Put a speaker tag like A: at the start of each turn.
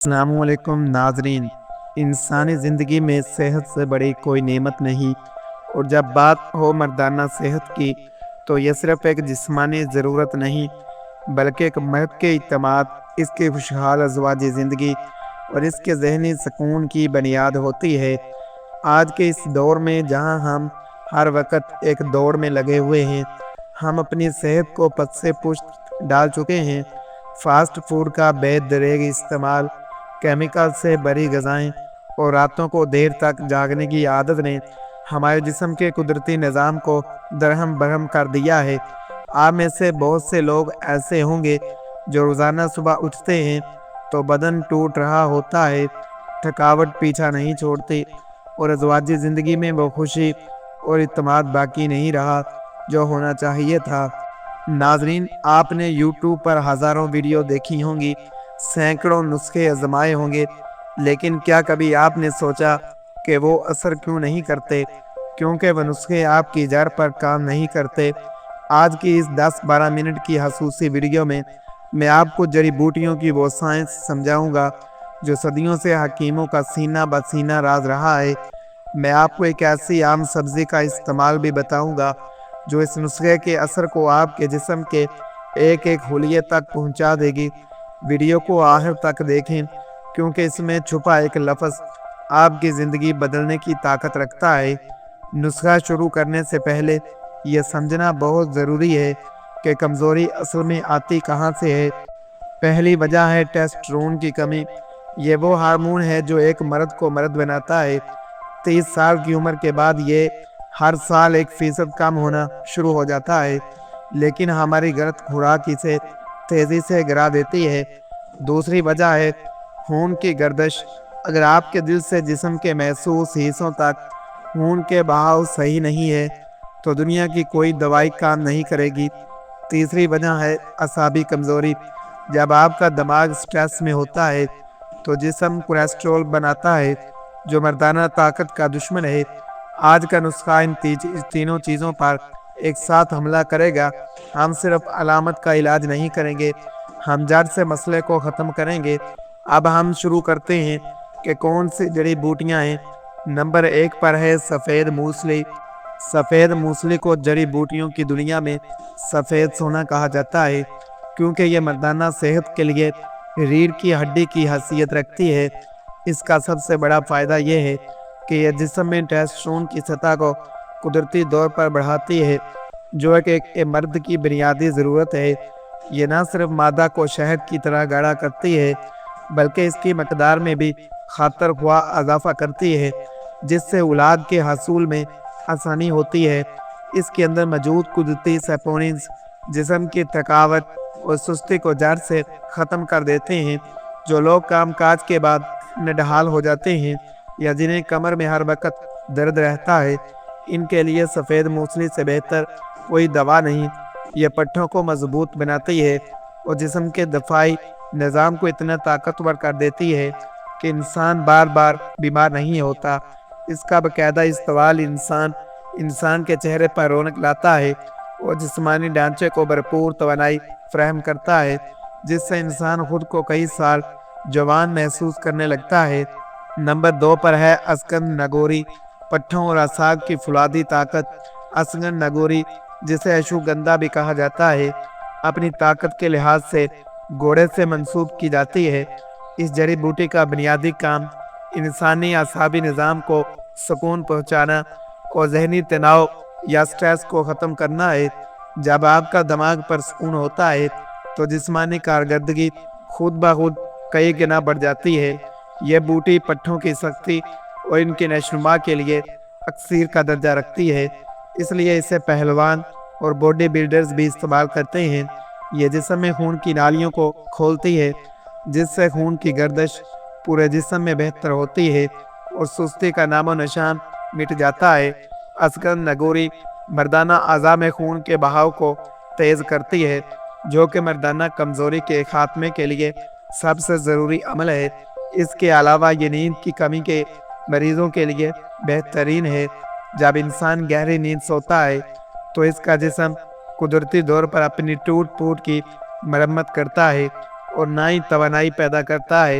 A: السلام علیکم ناظرین۔ انسانی زندگی میں صحت سے بڑی کوئی نعمت نہیں، اور جب بات ہو مردانہ صحت کی تو یہ صرف ایک جسمانی ضرورت نہیں بلکہ ایک مرد کے اعتماد، اس کی خوشحال ازواجی زندگی اور اس کے ذہنی سکون کی بنیاد ہوتی ہے۔ آج کے اس دور میں جہاں ہم ہر وقت ایک دوڑ میں لگے ہوئے ہیں، ہم اپنی صحت کو پس سے پشت ڈال چکے ہیں۔ فاسٹ فوڈ کا بے دریغ استعمال، کیمیکل سے بھری غذائیں اور راتوں کو دیر تک جاگنے کی عادت نے ہمارے جسم کے قدرتی نظام کو درہم برہم کر دیا ہے۔ آپ میں سے بہت سے لوگ ایسے ہوں گے جو روزانہ صبح اٹھتے ہیں تو بدن ٹوٹ رہا ہوتا ہے، تھکاوٹ پیچھا نہیں چھوڑتی، اور ازواجی زندگی میں وہ خوشی اور اعتماد باقی نہیں رہا جو ہونا چاہیے تھا۔ ناظرین، آپ نے یوٹیوب پر ہزاروں ویڈیو دیکھی ہوں گی، سینکڑوں نسخے آزمائے ہوں گے، لیکن کیا کبھی آپ نے سوچا کہ وہ اثر کیوں نہیں کرتے؟ کیونکہ وہ نسخے آپ کی جڑ پر کام نہیں کرتے۔ آج کی اس 10-12 منٹ کی خصوصی ویڈیو میں آپ کو جڑی بوٹیوں کی وہ سائنس سمجھاؤں گا جو صدیوں سے حکیموں کا سینہ بہ سینہ راز رہا ہے۔ میں آپ کو ایک ایسی عام سبزی کا استعمال بھی بتاؤں گا جو اس نسخے کے اثر کو آپ کے جسم کے ایک ایک خلیے تک پہنچا دے گی۔ ویڈیو کو آخر تک دیکھیں، کیونکہ اس میں چھپا ایک لفظ آپ کی زندگی بدلنے کی طاقت رکھتا ہے۔ نسخہ شروع کرنے سے پہلے یہ سمجھنا بہت ضروری ہے کہ کمزوری اصل میں آتی کہاں سے ہے۔ پہلی وجہ ہے ٹیسٹوسٹیرون کی کمی۔ یہ وہ ہارمون ہے جو ایک مرد کو مرد بناتا ہے۔ 30 سال کی عمر کے بعد یہ ہر سال 1% کم ہونا شروع ہو جاتا ہے، لیکن ہماری غلط خوراک اسے تیزی سے گرا دیتی ہے۔ دوسری وجہ ہے خون کی گردش۔ اگر آپ کے دل سے جسم کے محسوس حصوں تک خون کے بہاؤ صحیح نہیں ہے تو دنیا کی کوئی دوائی کام نہیں کرے گی۔ تیسری وجہ ہے اعصابی کمزوری۔ جب آپ کا دماغ سٹریس میں ہوتا ہے تو جسم کولیسٹرول بناتا ہے جو مردانہ طاقت کا دشمن ہے۔ آج کا نسخہ ان تینوں چیزوں پر ایک ساتھ حملہ کرے گا۔ ہم صرف علامت کا علاج نہیں کریں گے، ہم جڑ سے مسئلے کو ختم کریں گے۔ اب ہم شروع کرتے ہیں کہ کون سی جڑی بوٹیاں ہیں۔ نمبر 1 پر ہے سفید موسلی۔ سفید موسلی کو جڑی بوٹیوں کی دنیا میں سفید سونا کہا جاتا ہے، کیونکہ یہ مردانہ صحت کے لیے ریڑھ کی ہڈی کی حیثیت رکھتی ہے۔ اس کا سب سے بڑا فائدہ یہ ہے کہ یہ جسم میں ٹیسٹوسٹیرون کی سطح کو قدرتی طور پر بڑھاتی ہے، جو ایک مرد کی بنیادی ضرورت ہے۔ یہ نہ صرف مادہ کو شہد کی طرح گاڑھا کرتی ہے بلکہ اس کی مقدار میں بھی خاطر خواہ اضافہ کرتی ہے، جس سے اولاد کے حصول میں آسانی ہوتی ہے۔ اس کے اندر موجود قدرتی سیپوننز جسم کی تھکاوٹ اور سستی کو جڑ سے ختم کر دیتے ہیں۔ جو لوگ کام کاج کے بعد نڈھال ہو جاتے ہیں یا جنہیں کمر میں ہر وقت درد رہتا ہے، ان کے لیے سفید موسلی سے بہتر کوئی دوا نہیں۔ یہ پٹھوں کو مضبوط بناتی ہے اور جسم کے دفاعی نظام کو اتنا طاقتور کر دیتی ہے کہ انسان بار بار بیمار نہیں ہوتا۔ اس کا باقاعدہ استعمال انسان کے چہرے پر رونق لاتا ہے اور جسمانی ڈھانچے کو بھرپور توانائی فراہم کرتا ہے، جس سے انسان خود کو کئی سال جوان محسوس کرنے لگتا ہے۔ نمبر 2 پر ہے اسکن نگوری۔ پٹھوں اور اعصاب کی فولادی طاقت۔ اسکن نگوری، جسے اشوگندھا بھی کہا جاتا ہے، اپنی طاقت کے لحاظ سے گھوڑے سے منسوب کی جاتی ہے۔ اس جڑی بوٹی کا بنیادی کام انسانی اعصابی نظام کو سکون پہنچانا اور ذہنی تناؤ یا سٹریس کو ختم کرنا ہے۔ جب آپ کا دماغ پرسکون ہوتا ہے تو جسمانی کارکردگی خود بخود کئی گنا بڑھ جاتی ہے۔ یہ بوٹی پٹھوں کی سختی اور ان کی نشوونما کے لیے اکسیر کا درجہ رکھتی ہے، اس لیے اسے پہلوان اور باڈی بلڈرز بھی استعمال کرتے ہیں۔ یہ جسم میں خون کی نالیوں کو کھولتی ہے، جس سے خون کی گردش پورے جسم میں بہتر ہوتی ہے اور سستی کا نام و نشان مٹ جاتا ہے۔ اسکن نگوری مردانہ اعضاء میں خون کے بہاؤ کو تیز کرتی ہے، جو کہ مردانہ کمزوری کے خاتمے کے لیے سب سے ضروری عمل ہے۔ اس کے علاوہ یہ نیند کی کمی کے مریضوں کے لیے بہترین ہے۔ جب انسان گہری نیند سوتا ہے تو اس کا جسم قدرتی طور پر اپنی ٹوٹ پھوٹ کی مرمت کرتا ہے اور نئی توانائی پیدا کرتا ہے۔